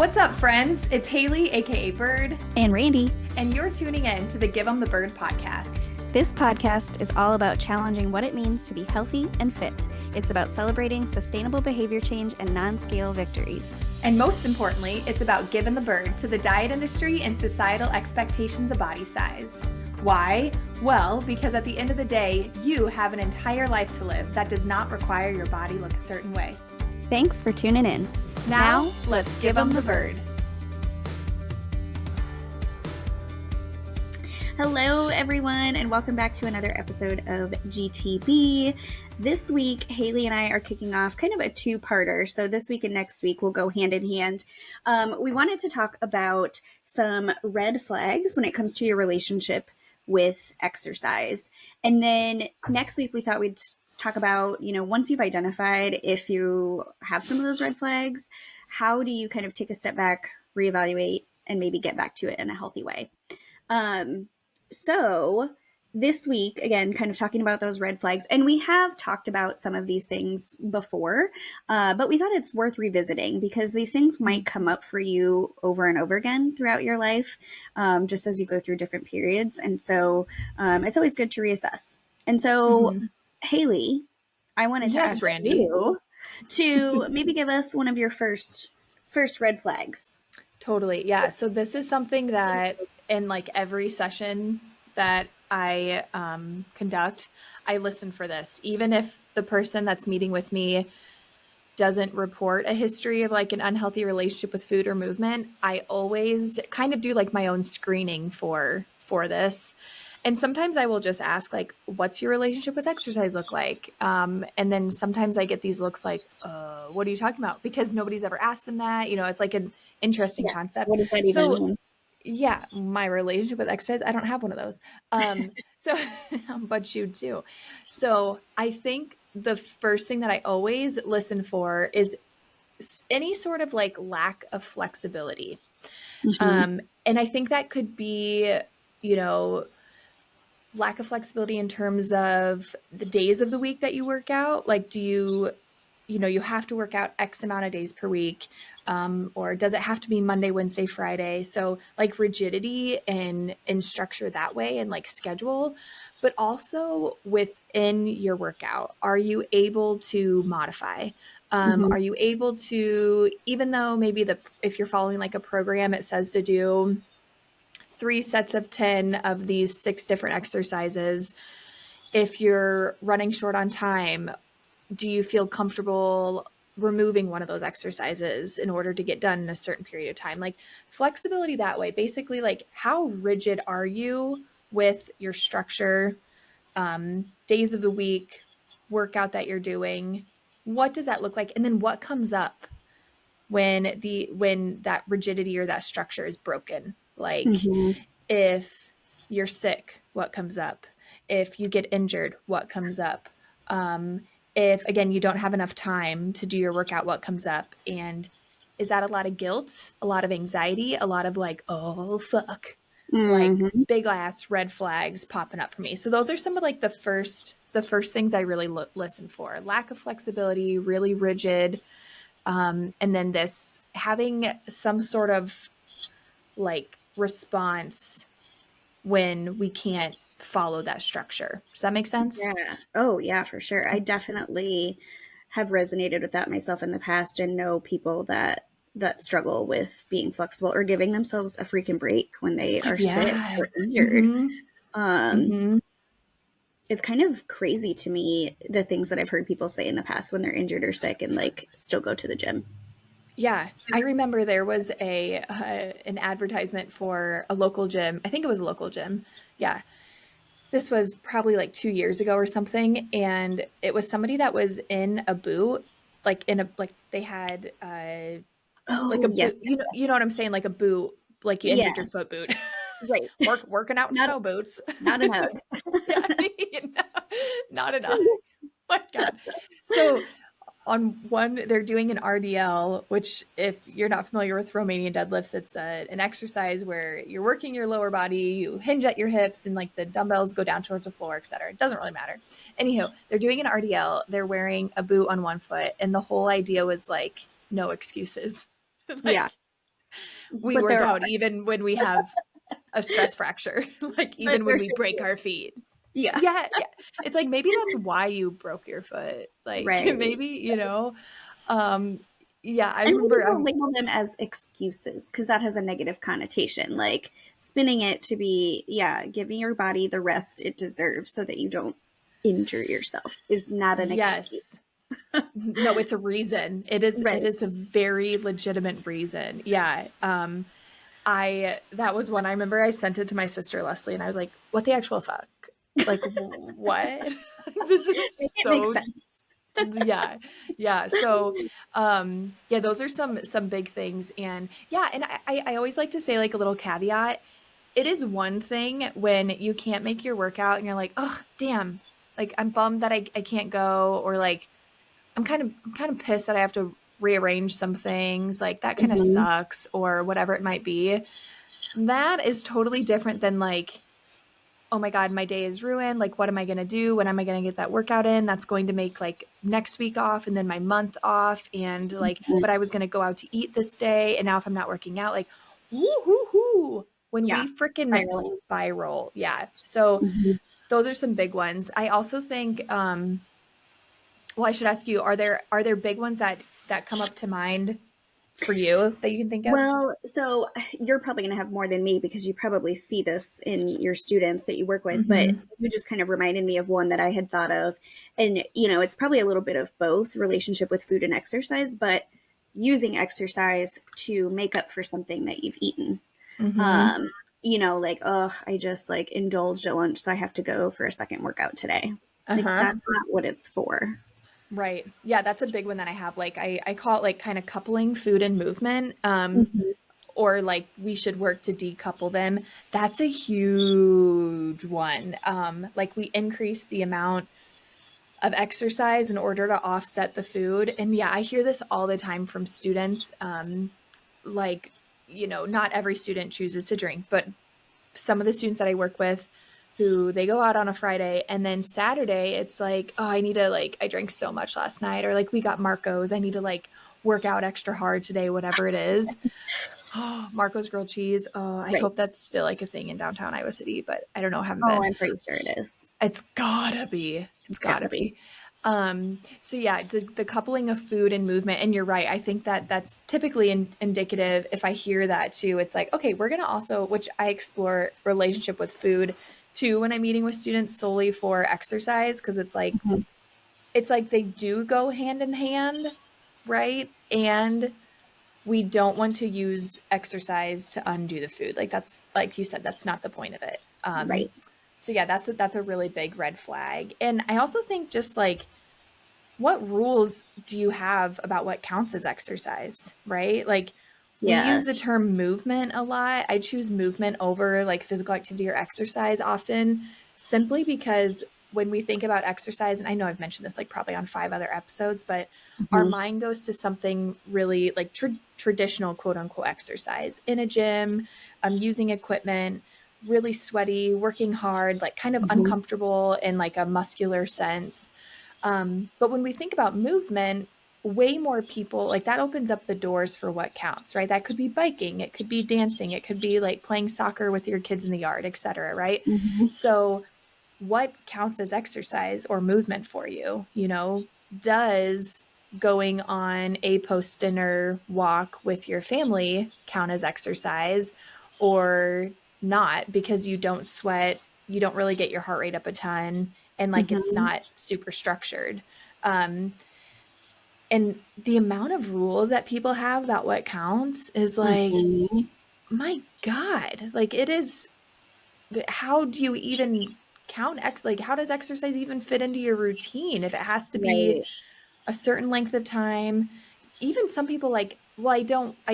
What's up, friends? It's Haley, aka Bird, and Randy, and you're tuning in to the Give 'em the Bird podcast. This podcast is all about challenging what it means to be healthy and fit. It's about celebrating sustainable behavior change and non-scale victories. And most importantly, it's about giving the bird to the diet industry and societal expectations of body size. Why? Well, because at the end of the day, you have an entire life to live that does not require your body look a certain way. Thanks for tuning in. Now, let's give 'em the bird. Hello, everyone, and welcome back to another episode of GTB. This week, Haley and I are kicking off kind of a two-parter. So this week and next week will go hand in hand. We wanted to talk about some red flags when it comes to your relationship with exercise. And then next week, we thought we'd talk about, once you've identified if you have some of those red flags, how do you kind of take a step back, reevaluate, and maybe get back to it in a healthy way? So this week, again, kind of talking about those red flags, and we have talked about some of these things before, but we thought it's worth revisiting because these things might come up for you over and over again throughout your life, just as you go through different periods. And so it's always good to reassess. And so, Haley, I wanted to ask Randy, you to maybe give us one of your first red flags. Totally. Yeah. So this is something that in like every session that I conduct, I listen for this. Even if the person that's meeting with me doesn't report a history of like an unhealthy relationship with food or movement, I always kind of do like my own screening for this. And sometimes I will just ask like, what's your relationship with exercise look like? And then sometimes I get these looks like, what are you talking about? Because nobody's ever asked them that. It's like an interesting concept. What does that even mean? Yeah, my relationship with exercise, I don't have one of those. So, but you do. So I think the first thing that I always listen for is any sort of like lack of flexibility. And I think that could be, lack of flexibility in terms of the days of the week that you work out. Like, do you have to work out X amount of days per week? Or does it have to be Monday, Wednesday, Friday? So like rigidity and structure that way and like schedule, but also within your workout, are you able to modify? Are you able to, even though maybe if you're following like a program, it says to do 3 sets of 10 of these 6 different exercises. If you're running short on time, do you feel comfortable removing one of those exercises in order to get done in a certain period of time? Like flexibility that way, basically like how rigid are you with your structure, days of the week, workout that you're doing? What does that look like? And then what comes up when that rigidity or that structure is broken? Like if you're sick, what comes up? If you get injured, what comes up? If, again, you don't have enough time to do your workout, what comes up? And is that a lot of guilt, a lot of anxiety, a lot of like, oh, fuck, like big ass red flags popping up for me. So those are some of like the first things I really listen for. Lack of flexibility, really rigid. And then this having some sort of like response when we can't follow that structure. Does that make sense? Yeah. Oh, yeah, for sure. I definitely have resonated with that myself in the past and know people that struggle with being flexible or giving themselves a freaking break when they are sick or injured. It's kind of crazy to me, the things that I've heard people say in the past when they're injured or sick and like still go to the gym. Yeah. I remember there was an advertisement for a local gym. I think it was a local gym. Yeah. This was probably like 2 years ago or something. And it was somebody that was in a boot, like they had like a boot, you know what I'm saying? Like a boot, like you injured your foot boot. Right. Working out in snow boots. Not enough. Not enough. My God. So on one, they're doing an RDL, which if you're not familiar with Romanian deadlifts, it's an exercise where you're working your lower body, you hinge at your hips and like the dumbbells go down towards the floor, et cetera. It doesn't really matter. Anyhow, they're doing an RDL. They're wearing a boot on one foot. And the whole idea was like, no excuses. Yeah. We but work there out are, even when we have a stress fracture, like but even when there we should be break our feet. excuses. Yeah. Yeah, yeah. It's like maybe that's why you broke your foot. Like Right. maybe, um yeah, I And maybe remember don't label them as excuses because that has a negative connotation. Like spinning it to be, yeah, giving your body the rest it deserves so that you don't injure yourself is not an excuse. yes. No, it's a reason. It is a Right. very legitimate reason. Yeah. I that was one I remember I sent it to my sister Leslie and I was like, "What the actual fuck? Like what? This Make is it make so sense. yeah. Yeah. So yeah, those are some big things. And yeah, and I always like to say like a little caveat. It is one thing when you can't make your workout and you're like, oh damn, like I'm bummed that I can't go, or like I'm kind of pissed that I have to rearrange some things. Like that kind of Mhm. sucks, or whatever it might be. That is totally different than like, oh my God, my day is ruined. Like, what am I going to do? When am I going to get that workout in? That's going to make like next week off and then my month off. And like, but I was going to go out to eat this day. And now if I'm not working out, like, woo hoo hoo, when Yeah. we freaking Spiraling. spiral. Yeah. So Mhm. those are some big ones. I also think, well, I should ask you, are there big ones that come up to mind for you that you can think of? Well, so you're probably going to have more than me because you probably see this in your students that you work with, but Mm-hmm. you just kind of reminded me of one that I had thought of. And, it's probably a little bit of both relationship with food and exercise, but using exercise to make up for something that you've eaten. Mm-hmm. Um, like, oh, I just like indulged at lunch, so I have to go for a second workout today. Like, Uh-huh. that's not what it's for. Right. Yeah, that's a big one that I have. Like I call it like kind of coupling food and movement. Mhm. Or like we should work to decouple them. That's a huge one. Like we increase the amount of exercise in order to offset the food. And yeah, I hear this all the time from students. Like, not every student chooses to drink, but some of the students that I work with who they go out on a Friday and then Saturday it's like, oh, I need to like I drank so much last night, or like we got Marco's. I need to like work out extra hard today, whatever it is. Oh, Marco's grilled cheese. Oh, I Right. hope that's still like a thing in downtown Iowa City, but I don't know, haven't Oh, been. I'm pretty sure it is. It's gotta be. It's It's gotta got to. be. So yeah, the coupling of food and movement, and you're right. I think that that's typically indicative. If I hear that too, it's like, okay, we're gonna also, which I explore relationship with food too when I'm meeting with students solely for exercise, because Mhm. it's like they do go hand in hand, right? And we don't want to use exercise to undo the food. Like that's like you said, that's not the point of it. Right. So yeah, that's a really big red flag. And I also think just like what rules do you have about what counts as exercise, right? Like we use the Yes. term movement a lot. I choose movement over like physical activity or exercise often, simply because when we think about exercise, and I know I've mentioned this like probably on 5 other episodes, but our Mhm. mind goes to something really like traditional quote unquote exercise in a gym, using equipment, really sweaty, working hard, like kind of Mhm. uncomfortable in like a muscular sense. But when we think about movement, way more people like that opens up the doors for what counts, right? That could be biking, it could be dancing, it could be like playing soccer with your kids in the yard, etc., right? Mhm. So, what counts as exercise or movement for you? Does going on a post dinner walk with your family count as exercise or not, because you don't sweat, you don't really get your heart rate up a ton, and like it's Mhm. not super structured. Um, and the amount of rules that people have about what counts is like, Mhm. my God, like it is, how do you even like how does exercise even fit into your routine if it has to be Right. a certain length of time? Even some people like, well, I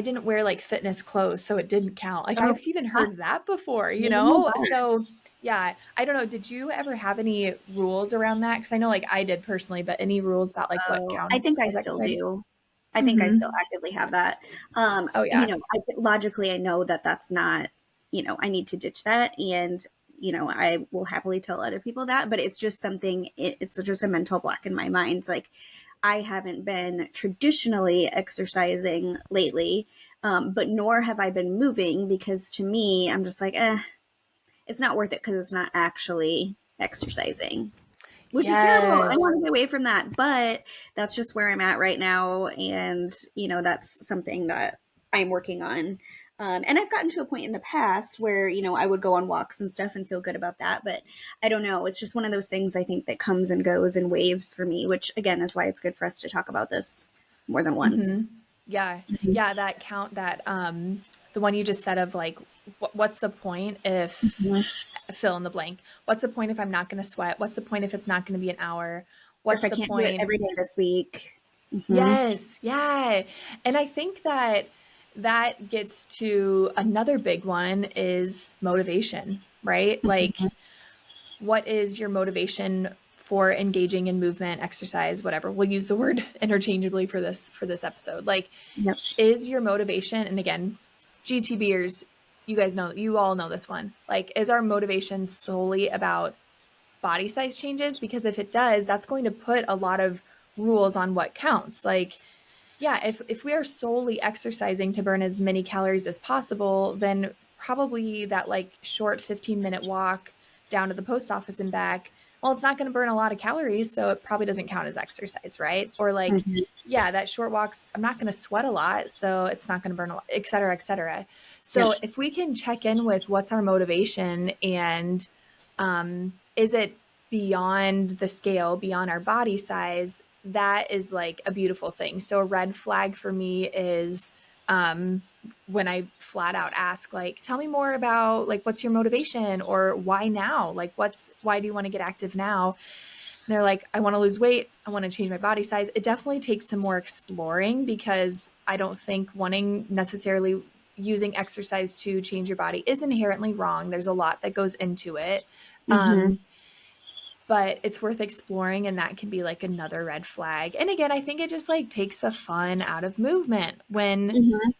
didn't wear like fitness clothes, so it didn't count. Like Oh, I've even ah, heard that before, oh my so gosh. yeah, I don't know, did you ever have any rules around that? Because I know like I did personally, but any rules about like what Oh, I counts think I as still exercise? do. I think I Mm-hmm. still actively have that. Oh yeah. Logically, I know that that's not, I need to ditch that. And, I will happily tell other people that, but it's just something, it's just a mental block in my mind. It's like, I haven't been traditionally exercising lately. but nor have I been moving, because to me, I'm just like, it's not worth it because it's not actually exercising, which is terrible. I Yes. want to get away from that, but that's just where I'm at right now. And, that's something that I'm working on. And I've gotten to a point in the past where, I would go on walks and stuff and feel good about that. But I don't know. It's just one of those things I think that comes and goes in waves for me, which again is why it's good for us to talk about this more than once. Yeah. Yeah, that count that the one you just said of like what's the point if Mhm. fill in the blank. What's the point if I'm not going to sweat? What's the point if it's not going to be an hour? Or if What's I the can't do it point? every day this week. Hmm. Yes, yeah. And I think that that gets to another big one is motivation, right? Like what is your motivation for engaging in movement, exercise, whatever. We'll use the word interchangeably for this episode. Like Yep. is your motivation, and again, GTBers, you guys know, you all know this one. Like is our motivation solely about body size changes? Because if it does, that's going to put a lot of rules on what counts. Like yeah, if we are solely exercising to burn as many calories as possible, then probably that like short 15-minute walk down to the post office and back, well, it's not going to burn a lot of calories, so it probably doesn't count as exercise, right? Or like, Hmm. yeah, that short walks, I'm not going to sweat a lot, so it's not going to burn a lot, et cetera, et cetera. Yep. So if we can check in with what's our motivation and is it beyond the scale, beyond our body size, that is like a beautiful thing. So a red flag for me is um, when I flat out ask, like, tell me more about like what's your motivation or why now? Like, why do you want to get active now? And they're like, I want to lose weight. I want to change my body size. It definitely takes some more exploring because I don't think wanting necessarily using exercise to change your body is inherently wrong. There's a lot that goes into it. Hmm. Um, but it's worth exploring, and that can be like another red flag. And again, I think it just like takes the fun out of movement when Hmm.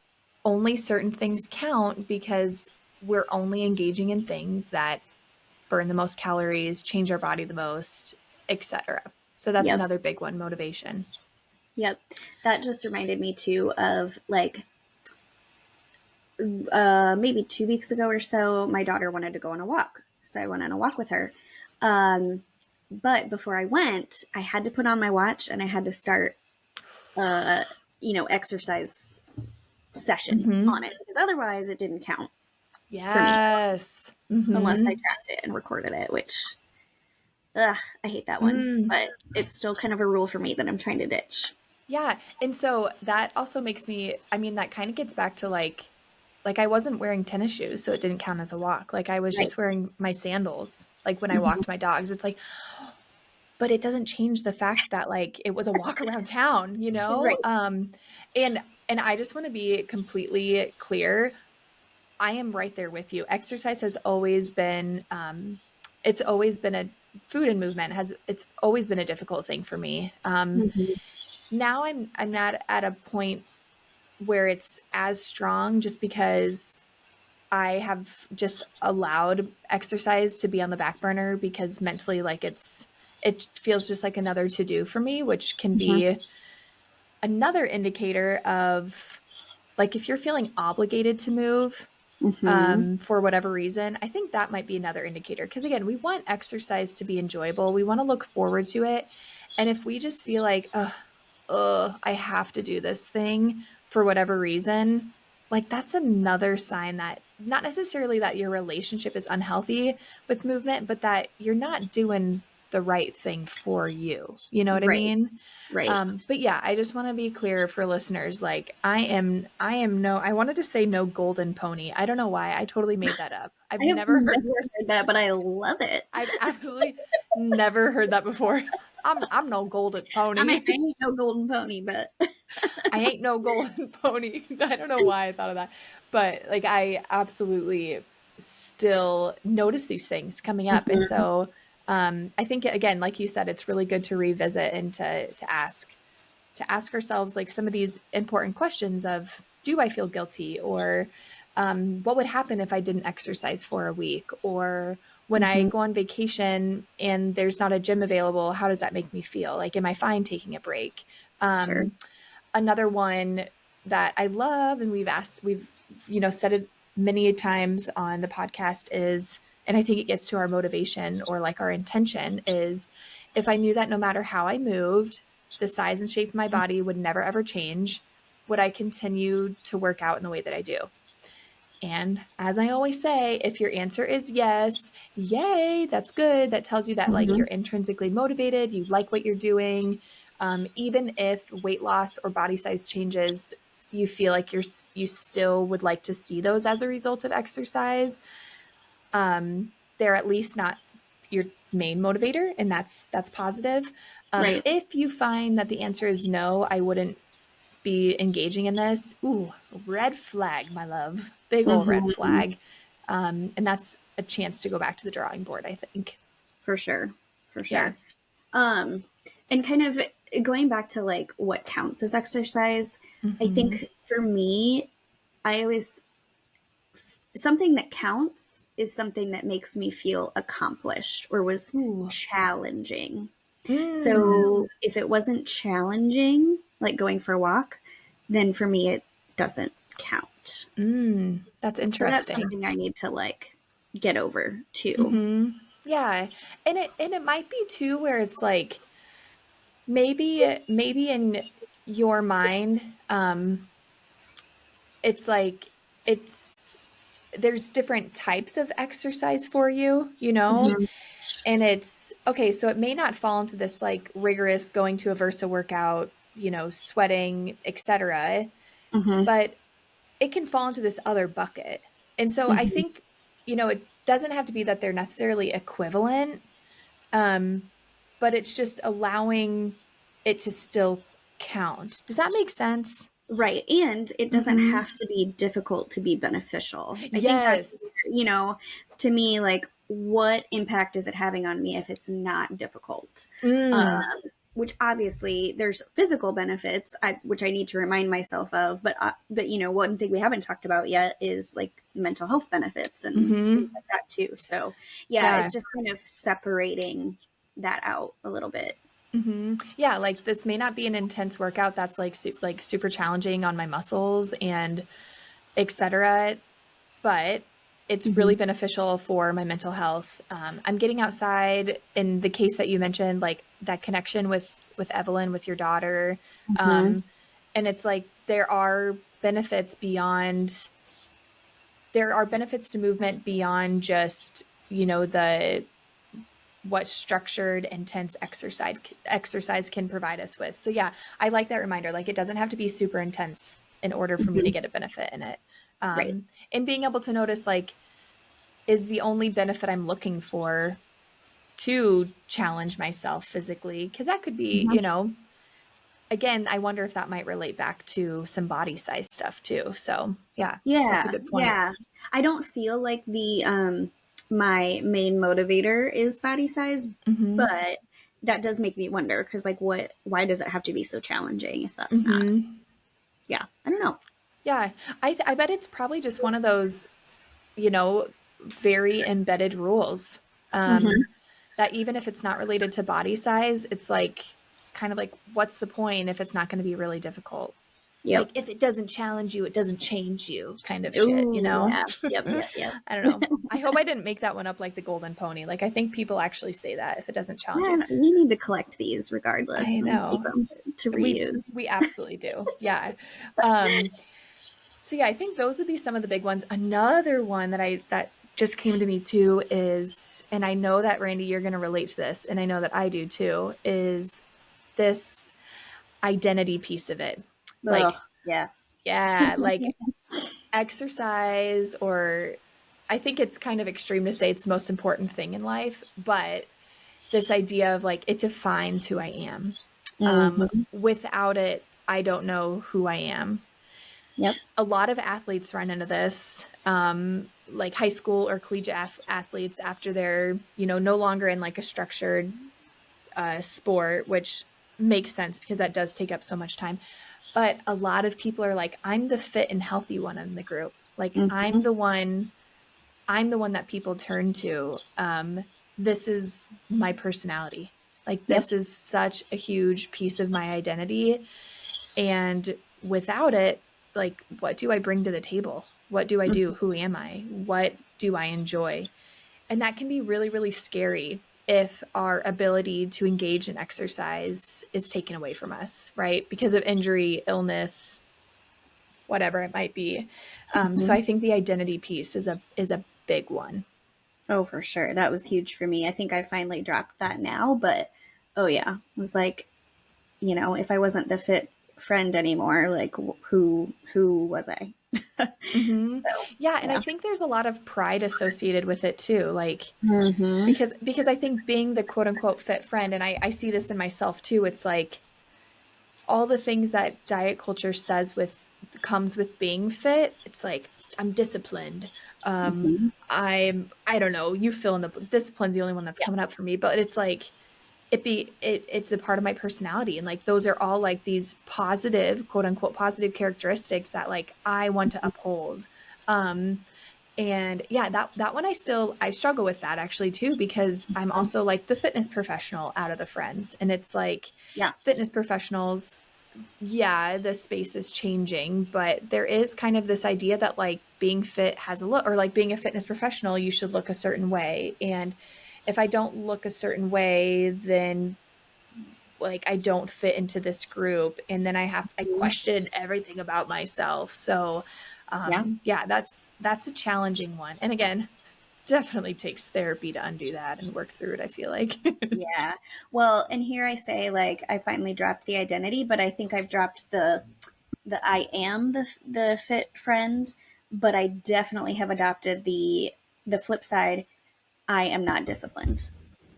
only certain things count because we're only engaging in things that burn the most calories, change our body the most, etc. So that's Yep. another big one, motivation. Yep. That just reminded me too of like maybe 2 weeks ago or so, my daughter wanted to go on a walk. So I went on a walk with her. Um, but before I went, I had to put on my watch and I had to start, uh, exercise session on Hmm. it, because otherwise it didn't count for me Yes. unless I Hmm. tracked it and recorded it, which, ugh, I hate that one. Mm. But it's still kind of a rule for me that I'm trying to ditch. Yeah. And so that also makes me, I mean, that kind of gets back to like I wasn't wearing tennis shoes, so it didn't count as a walk. Like I was Right. just wearing my sandals, like when I Mhm. walked my dogs. It's like, but it doesn't change the fact that like it was a walk around town, you know? Right. And and I just want to be completely clear. I am right there with you. Exercise has always been it's always been a food and movement has it's always been a difficult thing for me. Mhm. Now I'm not at a point where it's as strong just because I have just allowed exercise to be on the back burner because mentally like it feels just like another to do for me, which can Mhm. be another indicator of like if you're feeling obligated to move Mhm. for whatever reason, I think that might be another indicator. Because again, we want exercise to be enjoyable. We want to look forward to it. And if we just feel like, I have to do this thing for whatever reason, like that's another sign that not necessarily that your relationship is unhealthy with movement, but that you're not doing the right thing for you. You know what I Right. mean? Right. But yeah, I just want to be clear for listeners. Like I am no, I wanted to say no golden pony. I don't know why. I totally made that up. I've I have never never heard, heard that, but I love it. I've absolutely never heard that before. I'm no golden I mean, pony. I ain't no golden pony, but I ain't no golden pony. I don't know why I thought of that. But like I absolutely still notice these things coming up. And Mhm. so I think again, like you said, it's really good to revisit and to ask ourselves like some of these important questions of do I feel guilty or what would happen if I didn't exercise for a week or when I Mhm. go on vacation and there's not a gym available, how does that make me feel? Like, am I fine taking a break? Sure. Um, another one that I love, and we've, you know, said it many times on the podcast is, and I think it gets to our motivation or like our intention is, if I knew that no matter how I moved, the size and shape of my body would never ever change, would I continue to work out in the way that I do? And as I always say, if your answer is yes, yay, that's good. That tells you that like Mhm. you're intrinsically motivated, you like what you're doing. Even if weight loss or body size changes, you feel like you still would like to see those as a result of exercise. They're at least not your main motivator, and that's positive. Right. If you find that the answer is no, I wouldn't be engaging in this. Ooh, red flag, my love. Big old red Mhm. flag. And that's a chance to go back to the drawing board, I think. For sure. For Yeah. sure. Um, and kind of going back to like what counts as exercise, I Mm-hmm. think for me, I always, something that counts is something that makes me feel accomplished or was Ooh. challenging. Mm. So if it wasn't challenging, like going for a walk, then for me, it doesn't count. Mm. That's So that's interesting. something I need to like get over too. Mm-hmm. Yeah. And it might be too where it's like maybe in your mind, it's like it's there's different types of exercise for you, you know? Mhm. And it's okay, so it may not fall into this like rigorous going to a Versa workout, you know, sweating, etc., Mhm. but it can fall into this other bucket. And so I Mhm. think, you know, it doesn't have to be that they're necessarily equivalent, um, but it's just allowing it to still count. Does that make sense? Right. And it doesn't Mm-hmm. have to be difficult to be beneficial. I think that's, Yes. to me, like, what impact is it having on me if it's not difficult? Mm. Which obviously there's physical benefits, which I need to remind myself of. But one thing we haven't talked about yet is like mental health benefits and things Mm-hmm. like that too. So yeah, Yeah. it's just kind of separating that out a little bit. Yeah, like this may not be an intense workout that's like like super challenging on my muscles and etc. But it's Hmm. really beneficial for my mental health. I'm getting outside in the case that you mentioned, like that connection with Evelyn, with your daughter, Hmm. and it's like there are benefits to movement beyond just, you know, the what structured intense exercise can provide us with. So yeah, I like that reminder. Like it doesn't have to be super intense in order for me to Hmm. get a benefit in it. Right. And being able to notice like, is the only benefit I'm looking for to challenge myself physically? Because that could be, Mhm. you know, again, I wonder if that might relate back to some body size stuff too. So yeah, that's a Yeah, good point. yeah. I don't feel like the my main motivator is body size, Mm-hmm. but that does make me wonder because like why does it have to be so challenging if that's not? Mm-hmm. Yeah, I don't know. Yeah, I bet it's probably just one of those, you know, very embedded rules. Hmm. That even if it's not related to body size, it's like kind of like, what's the point if it's not going to be really difficult? Yep. Like, if it doesn't challenge you, it doesn't change you kind of shit, you Ooh, know? yeah. Yep, yep, yep. I don't know. I hope I didn't make that one up like the golden pony. Like, I think people actually say that if it doesn't challenge you. Man, we need to collect these regardless I and keep know. them to reuse. We absolutely do. Yeah. Um, so yeah, I think those would be some of the big ones. Another one that just came to me too is, and I know that Randy, you're going to relate to this, and I know that I do too, is this identity piece of it. Ugh, Like, yes. yeah, like exercise, or I think it's kind of extreme to say it's the most important thing in life, but this idea of like it defines who I am. Hmm. Without it, I don't know who I am. Yep. A lot of athletes run into this, like high school or collegiate athletes after they're, you know, no longer in like a structured sport, which makes sense because that does take up so much time. But a lot of people are like, I'm the fit and healthy one in the group. Like Hmm. I'm the one that people turn to. This is my personality. Like Yep. this is such a huge piece of my identity. And without it, like, what do I bring to the table? What do I do? Who am I? What do I enjoy? And that can be really, really scary if our ability to engage in exercise is taken away from us, right? Because of injury, illness, whatever it might be. So Mhm. I think the identity piece is a big one. Oh, for sure. That was huge for me. I think I finally dropped that now, but oh yeah, it was like, if I wasn't the fit friend anymore, like who was I? Hmm. So, Yeah, and I yeah. think there's a lot of pride associated with it too. Like Mhm. because I think being the quote unquote fit friend, and I see this in myself too, it's like all the things that diet culture says with comes with being fit. It's like I'm disciplined. Mhm. I don't know, you fill in the discipline's the only one that's Yeah. coming up for me, but it's like it's a part of my personality, and like those are all like these positive, quote unquote positive characteristics that like I want to uphold. um and yeah, that one I struggle with that actually too, because I'm Mhm. also like the fitness professional out of the friends, and it's like Yeah. fitness professionals, yeah, the space is changing, but there is kind of this idea that like being fit has a look, or like being a fitness professional, you should look a certain way. And if I don't look a certain way, then like I don't fit into this group. And then I Mhm. question everything about myself. So Yeah. yeah, that's a challenging one. And again, definitely takes therapy to undo that and work through it, I feel like. Yeah. Well, and here I say like I finally dropped the identity, but I think I've dropped the I am the fit friend, but I definitely have adopted the flip side. I am not disciplined.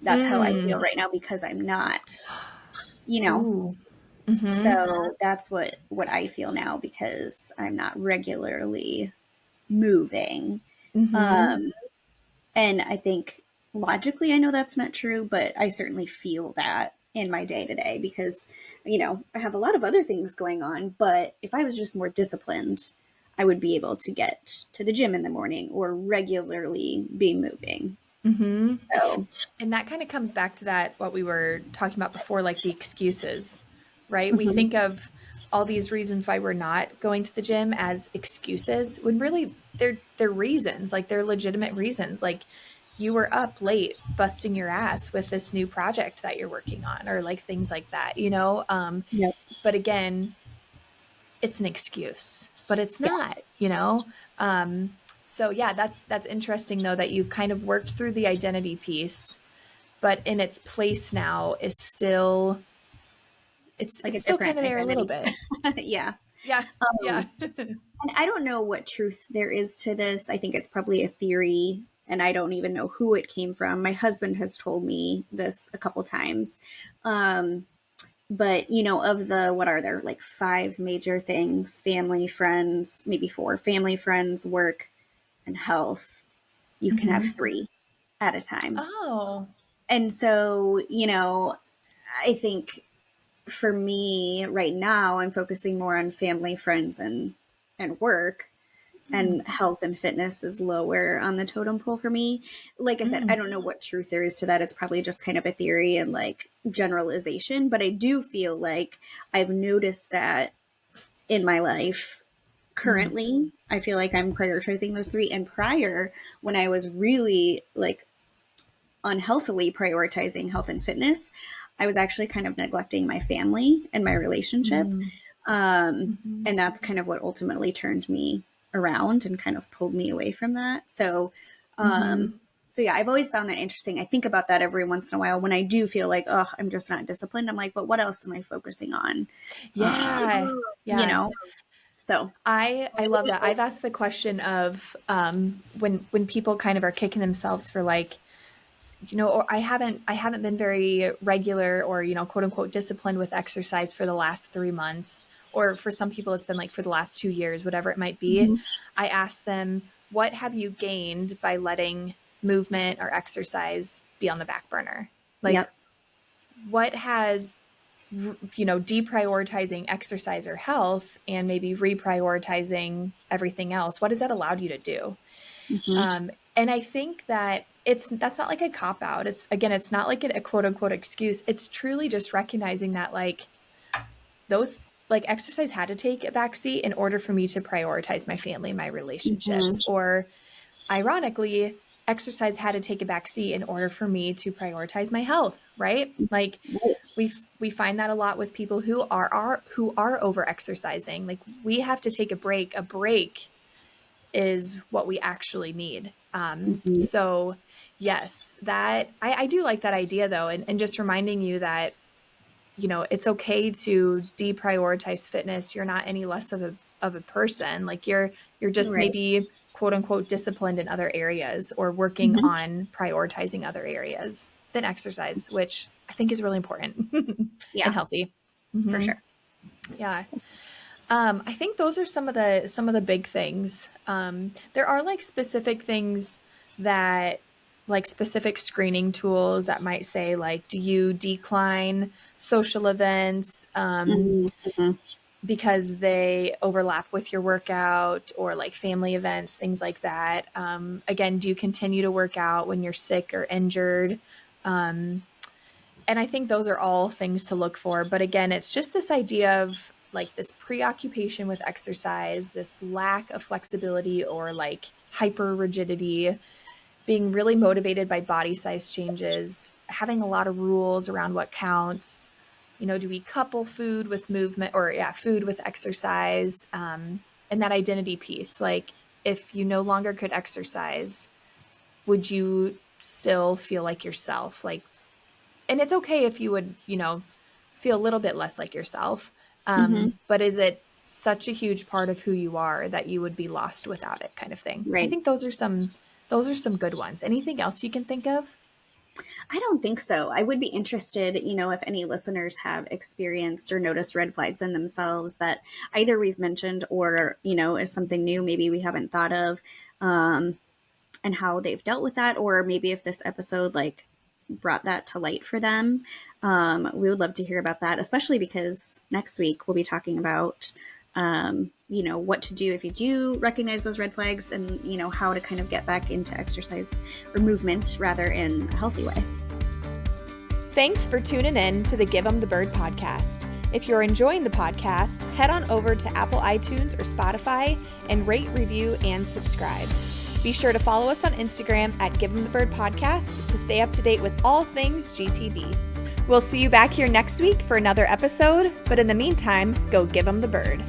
That's how I feel Mm. right now because I'm not, you know. Ooh. Mm-hmm. So that's what I feel now because I'm not regularly moving. Mm-hmm. Um, and I think logically I know that's not true, but I certainly feel that in my day to day because, I have a lot of other things going on, but if I was just more disciplined, I would be able to get to the gym in the morning or regularly be moving. Mm-hmm. So, And that kind of comes back to that, what we were talking about before, like the excuses, right? We mhm, think of all these reasons why we're not going to the gym as excuses when really they're reasons, like they're legitimate reasons. Like you were up late busting your ass with this new project that you're working on, or like things like that, you know? yep, But again, it's an excuse, but it's yeah, not, you know? So yeah, that's interesting though, that you've kind of worked through the identity piece, but in its place now is still like it's a still different kind of there a little identity. bit. Yeah. Yeah. Yeah. Um, And I don't know what truth there is to this. I think it's probably a theory, and I don't even know who it came from. My husband has told me this a couple times. Um, but, of the, what are there, like five major things: family, friends, maybe four: family, friends, work, and health. You can have Hmm. three at a time. Oh. And so, I think for me right now, I'm focusing more on family, friends, and work, and health and fitness is lower on the totem pole for me. Like I said, I Mm. don't know what truth there is to that. It's probably just kind of a theory and like generalization, but I do feel like I've noticed that in my life Mm. currently. I feel like I'm prioritizing those three. And prior, when I was really like unhealthily prioritizing health and fitness, I was actually kind of neglecting my family and my relationship. Mm. Hmm. And that's kind of what ultimately turned me around and kind of pulled me away from that. Um, Hmm. so yeah, I've always found that interesting. I think about that every once in a while when I do feel like, oh, I'm just not disciplined. I'm like, but what else am I focusing on? Um, Yeah. you Yeah. know, so I love that. I've asked the question of when people kind of are kicking themselves for like, you know, or I haven't been very regular or, you know, quote unquote disciplined with exercise for the last 3 months, or for some people it's been like for the last 2 years, whatever it might be. mhm, I ask them, what have you gained by letting movement or exercise be on the back burner? Like yep. what has, you know, deprioritizing exercise or health and maybe reprioritizing everything else, what has that allowed you to do? Hmm. And I think that that's not like a cop out. It's again, it's not like a quote unquote excuse. It's truly just recognizing that like those like exercise had to take a backseat in order for me to prioritize my family, my relationships, or ironically, exercise had to take a backseat in order for me to prioritize my health, right? Like we find that a lot with people who are over exercising. Like we have to take a break. A break is what we actually need. So yes, that I do like that idea though. And just reminding you that, it's okay to deprioritize fitness. You're not any less of a person. Like you're just maybe quote unquote disciplined in other areas or working on prioritizing other areas than exercise, which I think is really important and healthy. For sure. Yeah. I think those are some of the big things. There are like specific things that like specific screening tools that might say like, do you decline social events because they overlap with your workout, or like family events, things like that. Again, do you continue to work out when you're sick or injured? And I think those are all things to look for. But again, it's just this idea of like this preoccupation with exercise, this lack of flexibility or like hyper rigidity, being really motivated by body size changes, having a lot of rules around what counts. Do we couple food with movement, or food with exercise? And that identity piece, like if you no longer could exercise, would you still feel like yourself? Like, and it's okay if you would, feel a little bit less like yourself. But is it such a huge part of who you are that you would be lost without it, kind of thing? Right. I think those are some good ones. Anything else you can think of? I don't think so. I would be interested, if any listeners have experienced or noticed red flags in themselves that either we've mentioned or, is something new maybe we haven't thought of, and how they've dealt with that, or maybe if this episode like brought that to light for them. We would love to hear about that, especially because next week we'll be talking about what to do if you do recognize those red flags, and how to kind of get back into exercise or movement rather in a healthy way. Thanks for tuning in to the Give 'em the Bird podcast. If you're enjoying the podcast, head on over to Apple iTunes or Spotify and rate, review, and subscribe. Be sure to follow us on Instagram at Give 'em the Bird podcast to stay up to date with all things GTB. We'll see you back here next week for another episode, but in the meantime, go give 'em the bird.